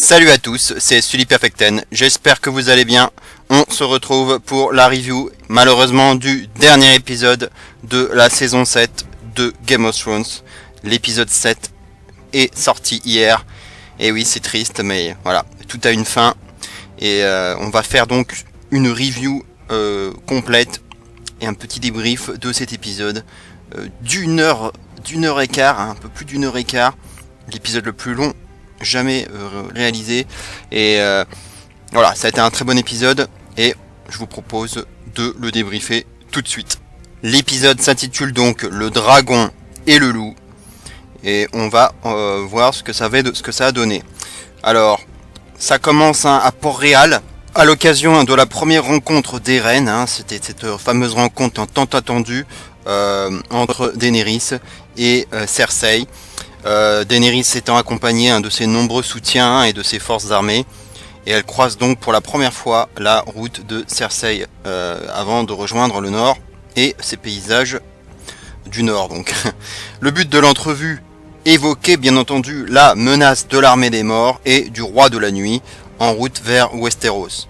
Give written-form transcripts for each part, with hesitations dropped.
Salut à tous, c'est Sully Perfecten, j'espère que vous allez bien. On se retrouve pour la review, malheureusement, du dernier épisode de la saison 7 de Game of Thrones. L'épisode 7 est sorti hier, et oui c'est triste, mais voilà, tout a une fin. Et on va faire donc une review complète et un petit débrief de cet épisode d'une heure et quart, un peu plus d'une heure et quart, l'épisode le plus long jamais réalisé. Et voilà, ça a été un très bon épisode et je vous propose de le débriefer tout de suite. L'épisode s'intitule donc Le Dragon et le Loup et on va voir ce que ça a donné. Alors, ça commence à Port-Réal à l'occasion de la première rencontre des reines. C'était cette fameuse rencontre tant attendue entre Daenerys et Cersei. Daenerys étant accompagnée de ses nombreux soutiens et de ses forces armées, et elle croise donc pour la première fois la route de Cersei avant de rejoindre le nord et ses paysages du nord. Donc, le but de l'entrevue évoquait bien entendu la menace de l'armée des morts et du roi de la nuit en route vers Westeros.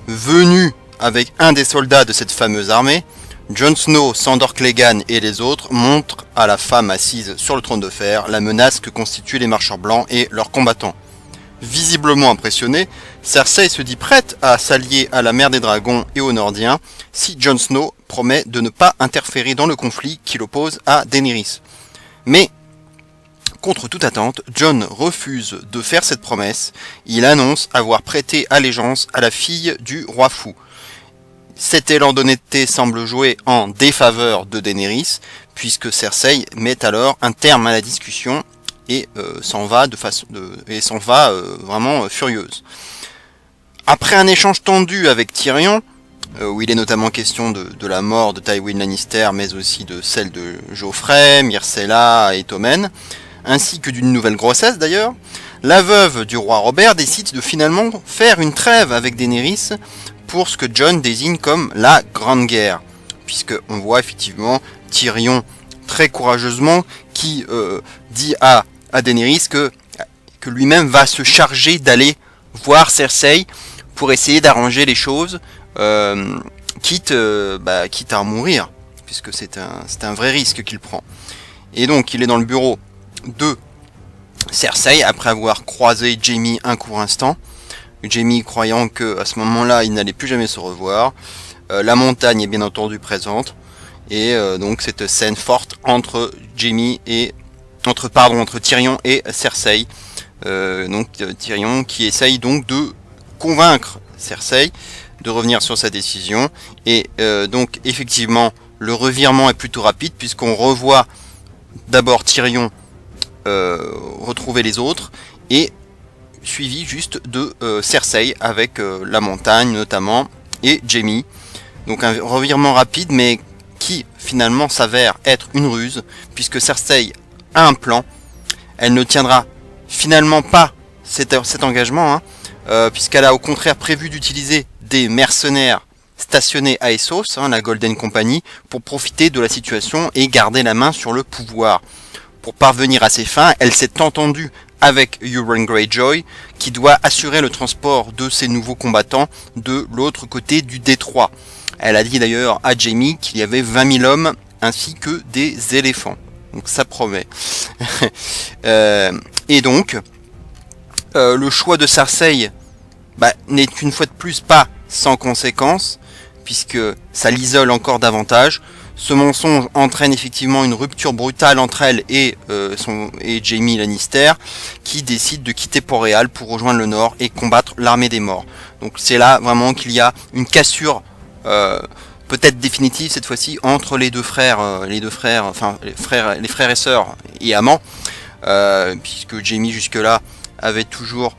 Venu avec un des soldats de cette fameuse armée, Jon Snow, Sandor Clegane et les autres montrent à la femme assise sur le trône de fer la menace que constituent les marcheurs blancs et leurs combattants. Visiblement impressionnée, Cersei se dit prête à s'allier à la mère des dragons et aux Nordiens si Jon Snow promet de ne pas interférer dans le conflit qui l'oppose à Daenerys. Mais, contre toute attente, Jon refuse de faire cette promesse. Il annonce avoir prêté allégeance à la fille du roi fou. Cet élan d'honnêteté semble jouer en défaveur de Daenerys, puisque Cersei met alors un terme à la discussion et s'en va vraiment furieuse. Après un échange tendu avec Tyrion, où il est notamment question de la mort de Tywin Lannister, mais aussi de celle de Joffrey, Myrcella et Tommen, ainsi que d'une nouvelle grossesse d'ailleurs, la veuve du roi Robert décide de finalement faire une trêve avec Daenerys pour ce que Jon désigne comme la Grande Guerre, puisque on voit effectivement Tyrion très courageusement qui dit à Daenerys que lui-même va se charger d'aller voir Cersei pour essayer d'arranger les choses, quitte à mourir, puisque c'est un vrai risque qu'il prend. Et donc il est dans le bureau de Cersei après avoir croisé Jaime un court instant. Jaime croyant que à ce moment-là il n'allait plus jamais se revoir. La montagne est bien entendu présente et donc cette scène forte entre Tyrion et Cersei. Donc Tyrion qui essaye donc de convaincre Cersei de revenir sur sa décision et donc effectivement le revirement est plutôt rapide puisqu'on revoit d'abord Tyrion retrouver les autres et suivi juste de Cersei avec la montagne notamment et Jaime. Donc un revirement rapide mais qui finalement s'avère être une ruse puisque Cersei a un plan. Elle ne tiendra finalement pas cet engagement puisqu'elle a au contraire prévu d'utiliser des mercenaires stationnés à Essos, la Golden Company, pour profiter de la situation et garder la main sur le pouvoir. Pour parvenir à ses fins, elle s'est entendue avec Euron Greyjoy, qui doit assurer le transport de ces nouveaux combattants de l'autre côté du détroit. Elle a dit d'ailleurs à Jaime qu'il y avait 20 000 hommes ainsi que des éléphants. Donc ça promet. Et donc, le choix de Cersei n'est une fois de plus pas sans conséquence, puisque ça l'isole encore davantage. Ce mensonge entraîne effectivement une rupture brutale entre elle et Jaime Lannister, qui décide de quitter Port-Réal pour rejoindre le nord et combattre l'armée des morts. Donc c'est là vraiment qu'il y a une cassure peut-être définitive cette fois-ci entre les frères et sœurs et amants, puisque Jaime jusque-là avait toujours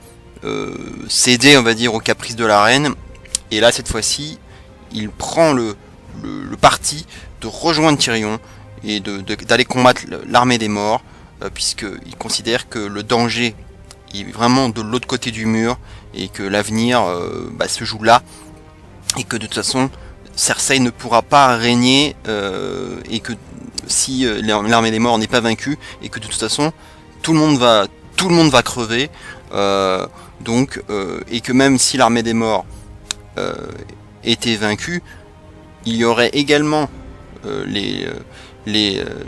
cédé, on va dire, aux caprices de la reine, et là cette fois-ci il prend le parti de rejoindre Tyrion et d'aller combattre l'armée des morts, puisqu'il considère que le danger est vraiment de l'autre côté du mur et que l'avenir se joue là et que de toute façon Cersei ne pourra pas régner et que si l'armée des morts n'est pas vaincue et que de toute façon tout le monde va crever, Et que même si l'armée des morts était vaincue, il y aurait également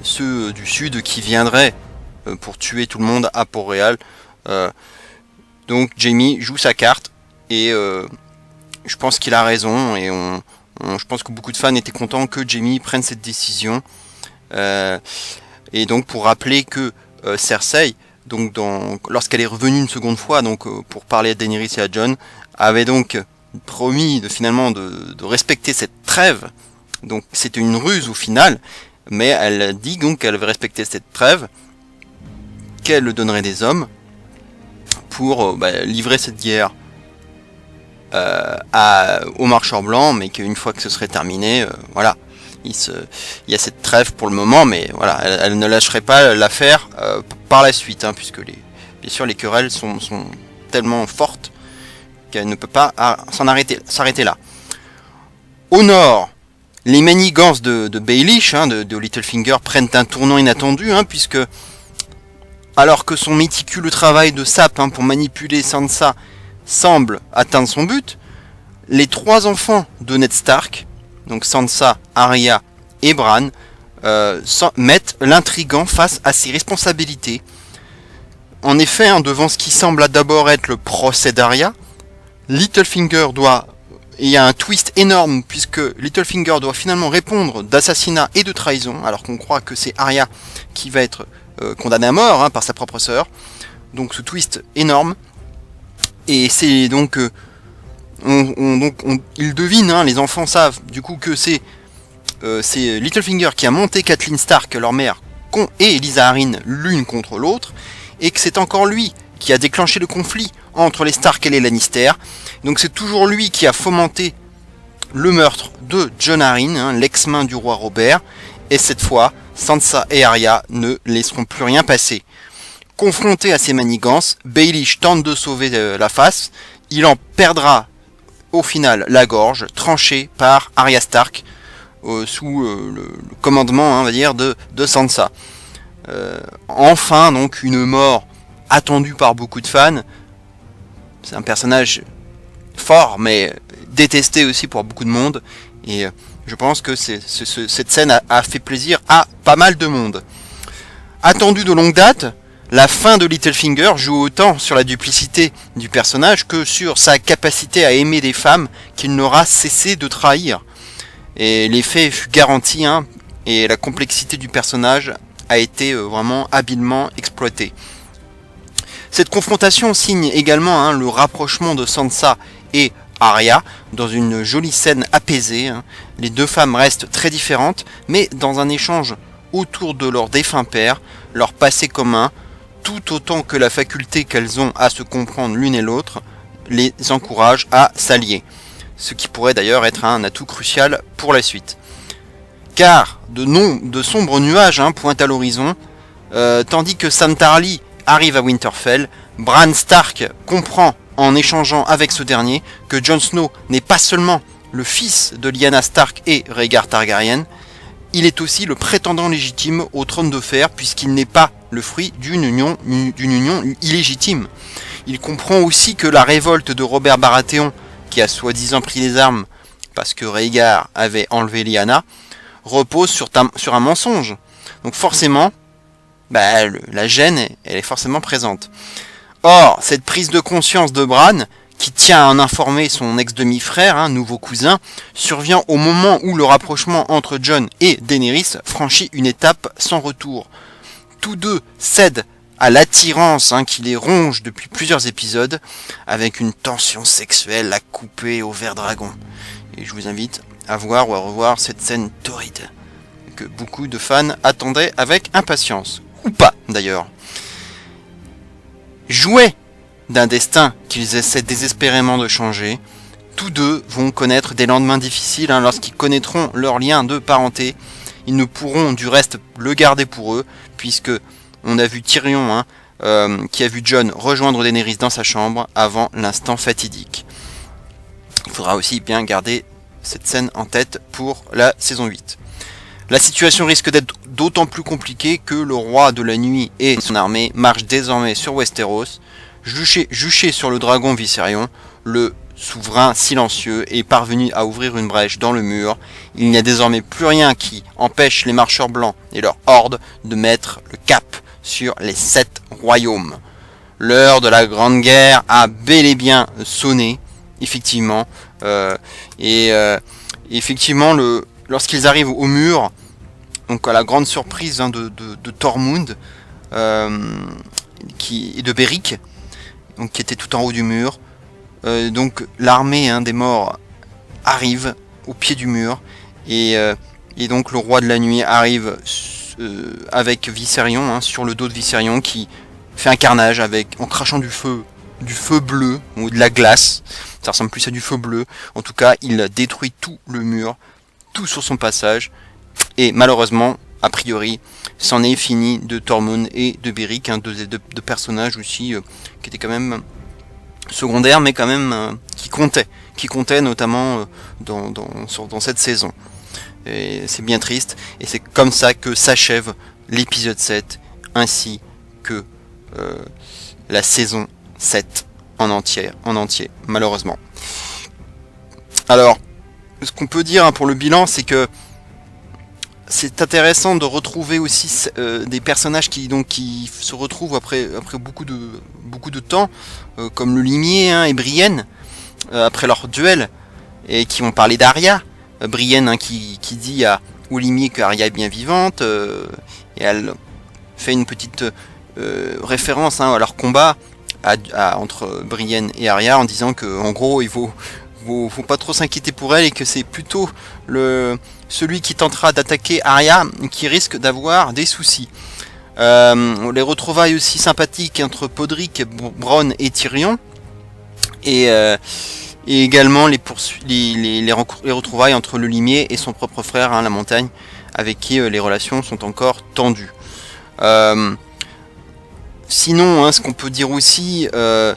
ceux du sud qui viendraient pour tuer tout le monde à Port-Réal. Donc Jaime joue sa carte et je pense qu'il a raison et je pense que beaucoup de fans étaient contents que Jaime prenne cette décision. Et donc pour rappeler que Cersei, donc lorsqu'elle est revenue une seconde fois, donc pour parler à Daenerys et à Jon, avait donc promis finalement de respecter cette trêve. Donc c'était une ruse au final, mais elle a dit donc qu'elle avait respecté cette trêve, qu'elle donnerait des hommes pour livrer cette guerre aux marcheurs blancs, mais qu'une fois que ce serait terminé, voilà, il y a cette trêve pour le moment, mais voilà, elle ne lâcherait pas l'affaire par la suite, hein, puisque bien sûr les querelles sont tellement fortes qu'elle ne peut pas s'arrêter là. Au nord, les manigances de Baelish, de Littlefinger, prennent un tournant inattendu, puisque alors que son méticuleux travail de sape pour manipuler Sansa semble atteindre son but, les 3 enfants de Ned Stark, donc Sansa, Arya et Bran, mettent l'intrigant face à ses responsabilités. En effet, devant ce qui semble d'abord être le procès d'Arya, il y a un twist énorme puisque Littlefinger doit finalement répondre d'assassinat et de trahison, alors qu'on croit que c'est Arya qui va être condamnée à mort par sa propre sœur. Donc ce twist énorme. Et c'est donc ils devinent, les enfants savent du coup que c'est Littlefinger qui a monté Catelyn Stark, leur mère, et Lysa Arryn l'une contre l'autre, et que c'est encore lui qui a déclenché le conflit entre les Stark et les Lannister. Donc c'est toujours lui qui a fomenté le meurtre de Jon Arryn, l'ex-main du roi Robert, et cette fois, Sansa et Arya ne laisseront plus rien passer. Confronté à ces manigances, Baelish tente de sauver la face, il en perdra au final la gorge, tranché par Arya Stark, sous le commandement, on va dire, de Sansa. Enfin, donc, une mort attendue par beaucoup de fans. C'est un personnage fort, mais détesté aussi pour beaucoup de monde. Et je pense que cette scène a fait plaisir à pas mal de monde. Attendu de longue date, la fin de Littlefinger joue autant sur la duplicité du personnage que sur sa capacité à aimer des femmes qu'il n'aura cessé de trahir. Et l'effet fut garanti, et la complexité du personnage a été vraiment habilement exploitée. Cette confrontation signe également le rapprochement de Sansa et Arya dans une jolie scène apaisée. Les deux femmes restent très différentes, mais dans un échange autour de leur défunt père, leur passé commun, tout autant que la faculté qu'elles ont à se comprendre l'une et l'autre, les encourage à s'allier. Ce qui pourrait d'ailleurs être un atout crucial pour la suite. Car de sombres nuages pointent à l'horizon, tandis que Santarli arrive à Winterfell, Bran Stark comprend en échangeant avec ce dernier que Jon Snow n'est pas seulement le fils de Lyanna Stark et Rhaegar Targaryen, il est aussi le prétendant légitime au trône de fer puisqu'il n'est pas le fruit d'une union illégitime. Il comprend aussi que la révolte de Robert Baratheon, qui a soi-disant pris les armes parce que Rhaegar avait enlevé Lyanna, repose sur un mensonge. Donc forcément, la gêne, elle est forcément présente. Or, cette prise de conscience de Bran, qui tient à en informer son ex-demi-frère, nouveau cousin, survient au moment où le rapprochement entre Jon et Daenerys franchit une étape sans retour. Tous deux cèdent à l'attirance qui les ronge depuis plusieurs épisodes, avec une tension sexuelle à couper au vert dragon. Et je vous invite à voir ou à revoir cette scène torride, que beaucoup de fans attendaient avec impatience. Ou pas, d'ailleurs. Jouets d'un destin qu'ils essaient désespérément de changer, tous deux vont connaître des lendemains difficiles lorsqu'ils connaîtront leur lien de parenté. Ils ne pourront du reste le garder pour eux, puisque on a vu Tyrion qui a vu Jon rejoindre Daenerys dans sa chambre avant l'instant fatidique. Il faudra aussi bien garder cette scène en tête pour la saison 8. La situation risque d'être d'autant plus compliquée que le roi de la nuit et son armée marchent désormais sur Westeros. juché sur le dragon Viserion, le souverain silencieux est parvenu à ouvrir une brèche dans le mur. Il n'y a désormais plus rien qui empêche les marcheurs blancs et leurs hordes de mettre le cap sur les 7 royaumes. L'heure de la grande guerre a bel et bien sonné, effectivement. Effectivement, lorsqu'ils arrivent au mur, donc à la grande surprise de Tormund et de Beric, donc qui était tout en haut du mur, donc l'armée des morts arrive au pied du mur et donc le roi de la nuit arrive avec Viserion, sur le dos de Viserion, qui fait un carnage en crachant du feu bleu ou de la glace. Ça ressemble plus à du feu bleu. En tout cas, il détruit tout le mur, tout sur son passage. Et malheureusement, a priori, c'en est fini de Tormund et de Beric, deux personnages aussi qui étaient quand même secondaires, mais quand même qui comptaient notamment dans cette saison. Et c'est bien triste, et c'est comme ça que s'achève l'épisode 7, ainsi que la saison 7 en entier, malheureusement. Alors, ce qu'on peut dire pour le bilan, c'est que c'est intéressant de retrouver aussi des personnages qui se retrouvent après beaucoup de temps, comme le limier et Brienne, après leur duel, et qui vont parler d'Arya. Brienne qui dit à Limier que Arya est bien vivante, et elle fait une petite référence à leur combat entre Brienne et Arya, en disant que en gros il faut pas trop s'inquiéter pour elle, et que c'est plutôt celui qui tentera d'attaquer Arya qui risque d'avoir des soucis. Les retrouvailles aussi sympathiques entre Podrick, Bronn et Tyrion, et également les retrouvailles entre le limier et son propre frère, la montagne, avec qui les relations sont encore tendues. Sinon, ce qu'on peut dire aussi, dans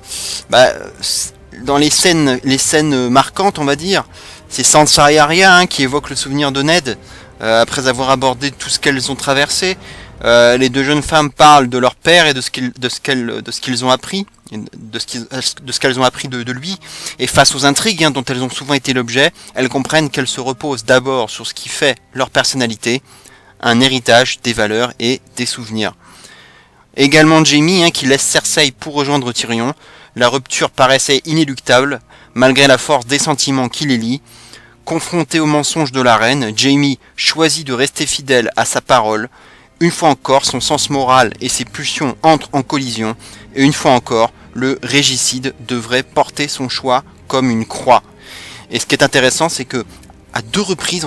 les scènes marquantes, on va dire, c'est Sansa et Arya qui évoquent le souvenir de Ned, après avoir abordé tout ce qu'elles ont traversé. Les deux jeunes femmes parlent de leur père et de ce qu'ils ont appris, de ce qu'elles ont appris de lui. Et face aux intrigues dont elles ont souvent été l'objet, elles comprennent qu'elles se reposent d'abord sur ce qui fait leur personnalité, un héritage, des valeurs et des souvenirs. Également Jaime qui laisse Cersei pour rejoindre Tyrion. La rupture paraissait inéluctable, malgré la force des sentiments qui les lient. Confronté aux mensonges de la reine, Jaime choisit de rester fidèle à sa parole. Une fois encore, son sens moral et ses pulsions entrent en collision, et une fois encore, le régicide devrait porter son choix comme une croix. Et ce qui est intéressant, c'est que à 2 reprises,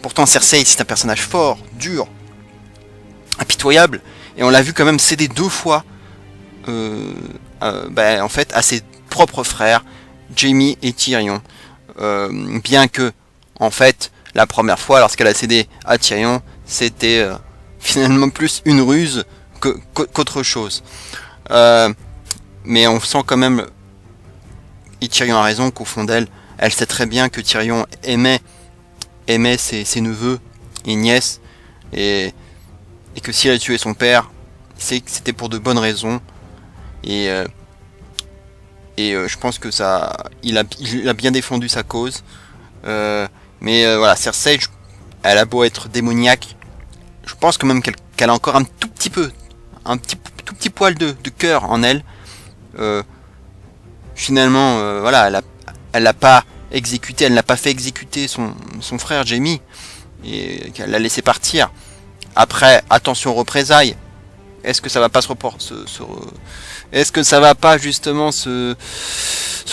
pourtant Cersei, c'est un personnage fort, dur, impitoyable, et on l'a vu quand même céder 2 fois, en fait, à ses propres frères, Jaime et Tyrion. Bien que, en fait, la première fois, lorsqu'elle a cédé à Tyrion, c'était finalement plus une ruse qu'autre chose. Mais on sent quand même, et Tyrion a raison, qu'au fond d'elle, elle sait très bien que Tyrion aimait ses neveux et nièces, et que si elle a tué son père, c'est que c'était pour de bonnes raisons. Et je pense que il a bien défendu sa cause. Mais voilà, Cersei, elle a beau être démoniaque, je pense quand même qu'elle a encore un tout petit poil de cœur en elle. Finalement, voilà, elle l'a pas exécuté, elle n'a pas fait exécuter son frère Jaime, et qu'elle l'a laissé partir. Après, attention aux représailles. Est-ce que ça va pas est-ce que ça va pas justement se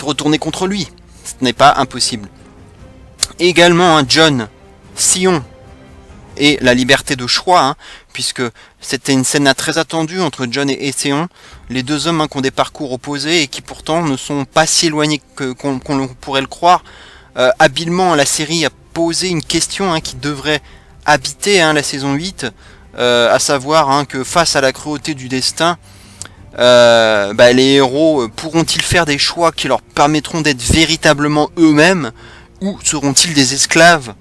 retourner contre lui? Ce n'est pas impossible. Également Jon, Sion et la liberté de choix, puisque c'était une scène très attendue entre Jon et Sion, les deux hommes qui ont des parcours opposés et qui pourtant ne sont pas si éloignés qu'on pourrait le croire. Habilement, la série a posé une question qui devrait habiter la saison 8, à savoir que face à la cruauté du destin, les héros pourront-ils faire des choix qui leur permettront d'être véritablement eux-mêmes, ou seront-ils des esclaves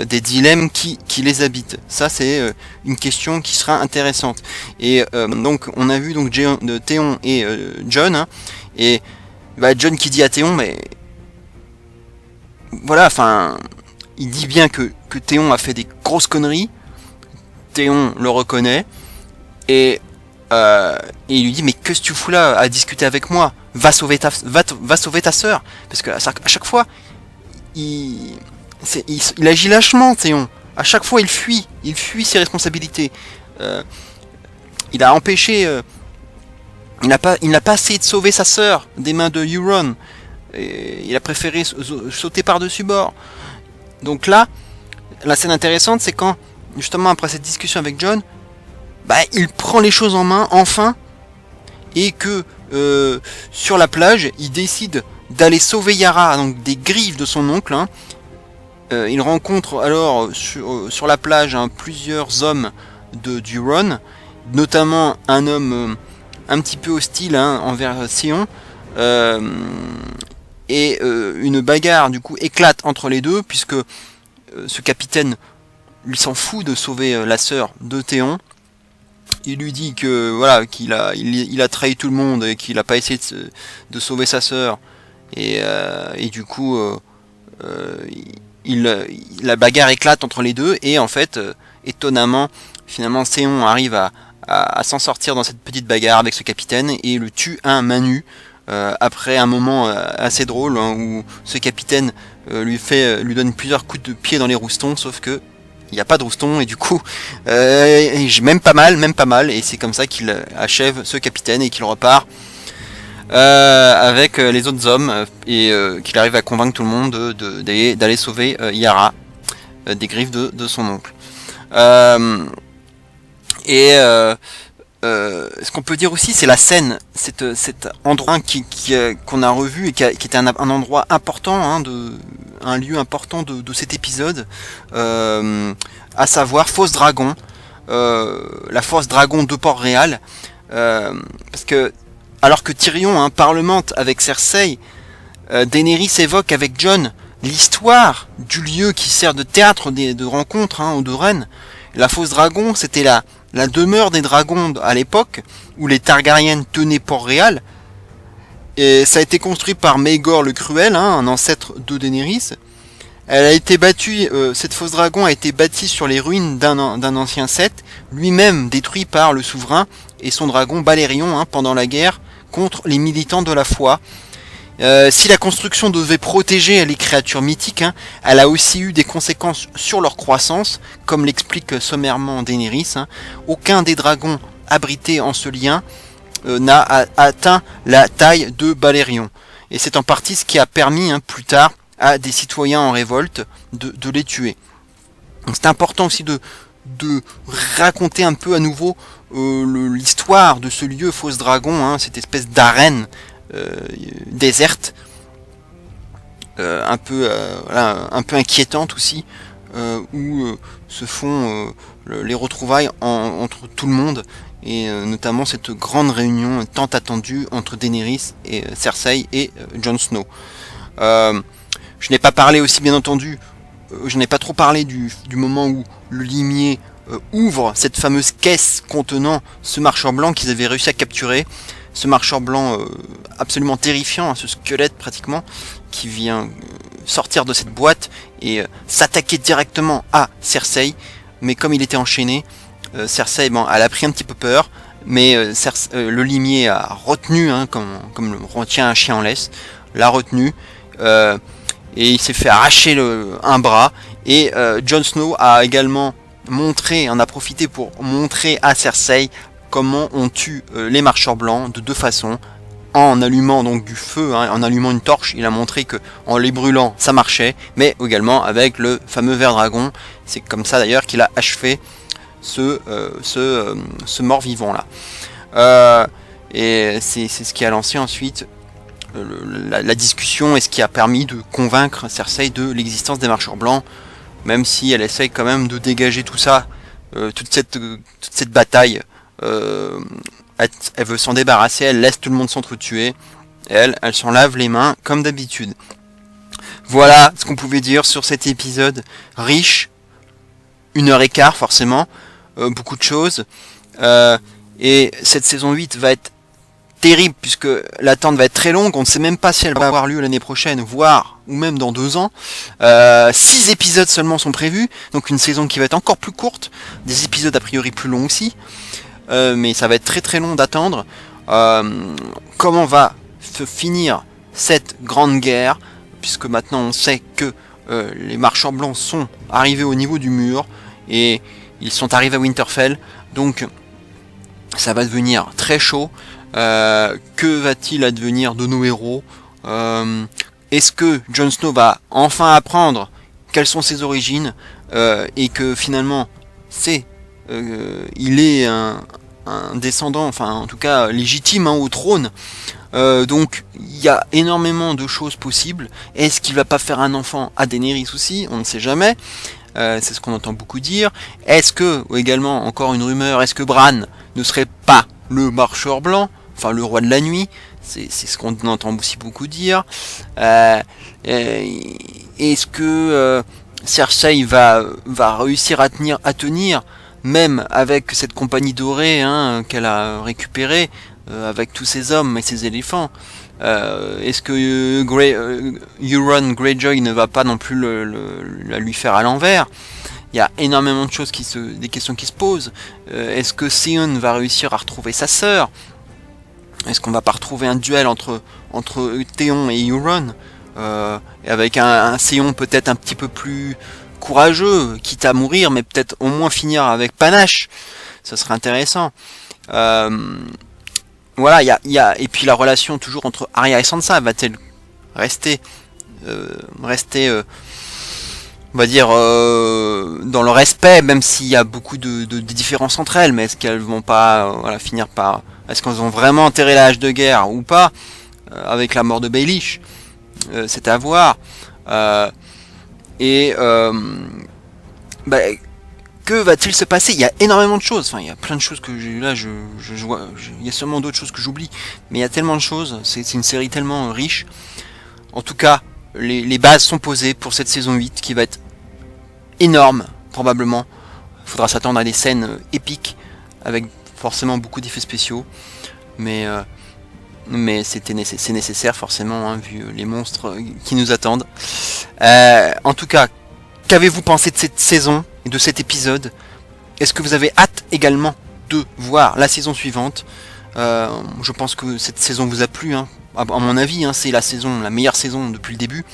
des dilemmes qui les habitent. Ça c'est une question qui sera intéressante. Et donc on a vu donc Théon et Jon, hein, et Jon qui dit à Théon, mais voilà, enfin, il dit bien que Théon a fait des grosses conneries. Théon le reconnaît et il lui dit, mais qu'est-ce que tu fous là à discuter avec moi? Va sauver ta sœur, parce que à chaque fois il agit lâchement, Théon. À chaque fois il fuit ses responsabilités. Il a empêché, il n'a pas essayé de sauver sa sœur des mains de Euron. Et il a préféré sauter par-dessus bord. Donc là, la scène intéressante, c'est quand, justement après cette discussion avec Jon, il prend les choses en main, enfin, et que sur la plage, il décide d'aller sauver Yara, donc des griffes de son oncle. Hein. Il rencontre alors sur la plage plusieurs hommes du Ron, notamment un homme un petit peu hostile envers Sion. Et une bagarre du coup éclate entre les deux, puisque ce capitaine lui s'en fout de sauver la sœur de Théon. Il lui dit que voilà, qu'il a trahi tout le monde et qu'il a pas essayé de sauver sa sœur, et du coup la bagarre éclate entre les deux, et en fait étonnamment finalement Théon arrive à s'en sortir dans cette petite bagarre avec ce capitaine et le tue à main nue. Après un moment assez drôle, hein, où ce capitaine lui donne plusieurs coups de pied dans les roustons, sauf que il n'y a pas de roustons, et du coup même pas mal, et c'est comme ça qu'il achève ce capitaine et qu'il repart avec les autres hommes, et qu'il arrive à convaincre tout le monde d'aller sauver Yara des griffes de son oncle. Ce qu'on peut dire aussi, c'est la scène, cet endroit qu'on a revu et qui était un endroit important, un lieu important de cet épisode, à savoir Fosse Dragon, la Fosse Dragon de Port-Réal, parce que alors que Tyrion parlemente avec Cersei, Daenerys évoque avec Jon l'histoire du lieu qui sert de théâtre de rencontres ou de reines. La Fosse Dragon, c'était la demeure des dragons à l'époque, où les Targaryens tenaient Port-Réal. Et ça a été construit par Maegor le Cruel, un ancêtre de Daenerys. Elle a été battue, cette Fosse Dragon a été bâtie sur les ruines d'un ancien Seth, lui-même détruit par le souverain et son dragon Balerion pendant la guerre contre les militants de la foi. Si la construction devait protéger les créatures mythiques, elle a aussi eu des conséquences sur leur croissance, comme l'explique sommairement Daenerys. Aucun des dragons abrités en ce lien n'a atteint la taille de Balerion. Et c'est en partie ce qui a permis plus tard à des citoyens en révolte de les tuer. Donc c'est important aussi de raconter un peu à nouveau l'histoire de ce lieu Fosse Dragon, cette espèce d'arène déserte, un peu inquiétante aussi, où se font les retrouvailles entre tout le monde, et notamment cette grande réunion tant attendue entre Daenerys et Cersei et Jon Snow. Je n'ai pas parlé aussi, bien entendu, je n'ai pas trop parlé du moment où le limier ouvre cette fameuse caisse contenant ce marcheur blanc qu'ils avaient réussi à capturer. Ce marcheur blanc absolument terrifiant, ce squelette pratiquement, qui vient sortir de cette boîte et s'attaquer directement à Cersei. Mais comme il était enchaîné, Cersei, elle a pris un petit peu peur, mais le limier a retenu, comme le retient un chien en laisse, l'a retenu, et il s'est fait arracher un bras. Et Jon Snow a également en a profité pour montrer à Cersei comment on tue les marcheurs blancs de deux façons. En allumant donc du feu, en allumant une torche, il a montré que en les brûlant ça marchait, mais également avec le fameux ver dragon. C'est comme ça d'ailleurs qu'il a achevé ce mort-vivant là. Et c'est ce qui a lancé ensuite la discussion, et ce qui a permis de convaincre Cersei de l'existence des marcheurs blancs, même si elle essaye quand même de dégager tout ça, toute cette bataille. Elle veut s'en débarrasser, elle laisse tout le monde s'entretuer, elle s'en lave les mains comme d'habitude. Voilà ce qu'on pouvait dire sur cet épisode riche, 1h15 forcément, beaucoup de choses, et cette saison 8 va être terrible puisque l'attente va être très longue, on ne sait même pas si elle va avoir lieu l'année prochaine, voire ou même dans 2 ans. 6 épisodes seulement sont prévus, donc une saison qui va être encore plus courte, des épisodes a priori plus longs aussi, mais ça va être très très long d'attendre. Comment va se finir cette grande guerre, puisque maintenant on sait que les marchands blancs sont arrivés au niveau du mur et ils sont arrivés à Winterfell, donc ça va devenir très chaud. Que va-t-il advenir de nos héros? Est-ce que Jon Snow va enfin apprendre quelles sont ses origines, et que finalement il est un descendant, enfin en tout cas légitime au trône? Donc il y a énormément de choses possibles. Est-ce qu'il va pas faire un enfant à Daenerys aussi? On ne sait jamais. C'est ce qu'on entend beaucoup dire. Est-ce que, ou également encore une rumeur, est-ce que Bran ne serait pas le marcheur blanc, enfin le roi de la nuit? C'est ce qu'on entend aussi beaucoup dire. Est-ce que Cersei va réussir à tenir même avec cette compagnie dorée qu'elle a récupérée, avec tous ses hommes et ses éléphants? Est-ce que Euron Greyjoy ne va pas non plus la lui faire à l'envers? Il y a énormément de choses des questions qui se posent. Est-ce que Theon va réussir à retrouver sa sœur? Est-ce qu'on va pas retrouver un duel entre Theon et Euron, et avec un Theon peut-être un petit peu plus courageux, quitte à mourir, mais peut-être au moins finir avec panache? Ça serait intéressant. Voilà, et puis la relation toujours entre Arya et Sansa, va-t-elle rester, on va dire, dans le respect, même s'il y a beaucoup de différences entre elles, mais est-ce qu'elles vont pas finir par... Est-ce qu'elles ont vraiment enterré la hache de guerre ou pas, avec la mort de Baelish? C'est à voir. Que va-t-il se passer? Il y a énormément de choses, il y a plein de choses que je vois, il y a sûrement d'autres choses que j'oublie, mais il y a tellement de choses, c'est une série tellement riche. En tout cas, les bases sont posées pour cette saison 8 qui va être énorme, probablement. Il faudra s'attendre à des scènes épiques, avec forcément beaucoup d'effets spéciaux, mais c'est nécessaire forcément, vu les monstres qui nous attendent. En tout cas, qu'avez-vous pensé de cette saison et de cet épisode? Est-ce que vous avez hâte également de voir la saison suivante? Je pense que cette saison vous a plu, à mon avis, c'est la meilleure saison depuis le début,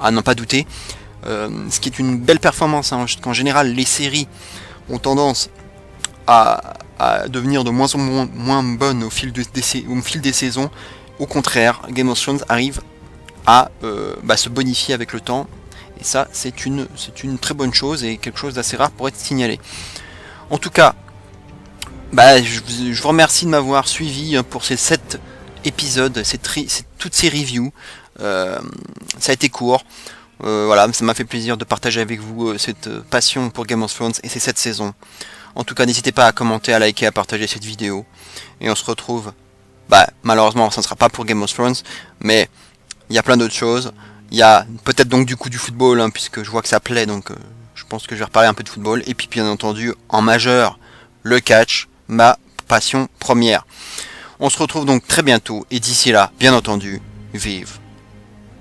à n'en pas douter. Ce qui est une belle performance, qu'en général les séries ont tendance à devenir de moins en moins bonnes au fil des saisons. Au contraire, Game of Thrones arrive à se bonifier avec le temps. Et ça, c'est une très bonne chose et quelque chose d'assez rare pour être signalé. En tout cas, je vous remercie de m'avoir suivi pour ces 7 épisodes, toutes ces reviews. Ça a été court. Voilà, ça m'a fait plaisir de partager avec vous cette passion pour Game of Thrones et ces 7 saisons. En tout cas, n'hésitez pas à commenter, à liker, à partager cette vidéo. Et on se retrouve, malheureusement, ça ne sera pas pour Game of Thrones, mais il y a plein d'autres choses. Il y a peut-être donc du coup du football, puisque je vois que ça plaît, donc je pense que je vais reparler un peu de football. Et puis bien entendu, en majeur, le catch, ma passion première. On se retrouve donc très bientôt, et d'ici là, bien entendu, vive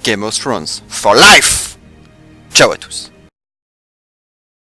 Game of Thrones for life! Ciao à tous!